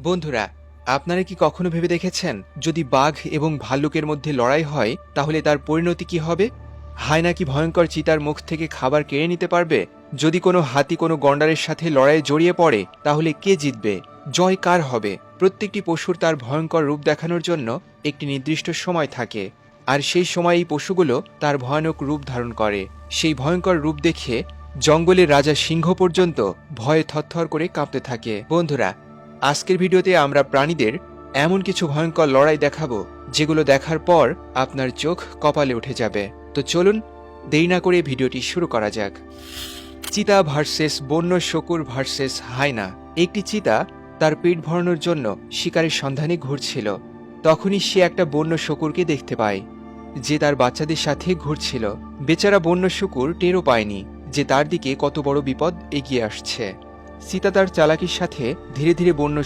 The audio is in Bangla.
বন্ধুরা, আপনারা কি কখনো ভেবে দেখেছেন যদি বাঘ এবং ভাল্লুকের মধ্যে লড়াই হয় তাহলে তার পরিণতি কি হবে? হায়না কি ভয়ঙ্কর চিতার মুখ থেকে খাবার কেড়ে নিতে পারবে? যদি কোনো হাতি কোনো গন্ডারের সাথে লড়াইয়ে জড়িয়ে পড়ে তাহলে কে জিতবে? জয় কার হবে? প্রত্যেকটি পশুর তার ভয়ঙ্কর রূপ দেখানোর জন্য একটি নির্দিষ্ট সময় থাকে, আর সেই সময় এই পশুগুলো তার ভয়ানক রূপ ধারণ করে। সেই ভয়ঙ্কর রূপ দেখে জঙ্গলের রাজা সিংহ পর্যন্ত ভয়ে থরথর করে কাঁপতে থাকে। বন্ধুরা, আজকের ভিডিওতে আমরা প্রাণীদের এমন কিছু ভয়ঙ্কর লড়াই দেখাবো যেগুলো দেখার পর আপনার চোখ কপালে উঠে যাবে। তো চলুন দেরি না করে ভিডিওটি শুরু করা যাক। চিতা ভার্সেস বন্য শকুর ভার্সেস হায়না। একটি চিতা তার পেট ভরানোর জন্য শিকারের সন্ধানে ঘুরছিল। তখনই সে একটা বন্য শকুরকে দেখতে পায় যে তার বাচ্চাদের সাথে ঘুরছিল। বেচারা বন্য শকুর টেরও পায়নি যে তার দিকে কত বড় বিপদ এগিয়ে আসছে। চিতা তার চালাকির সাথে ধীরে ধীরে বন্য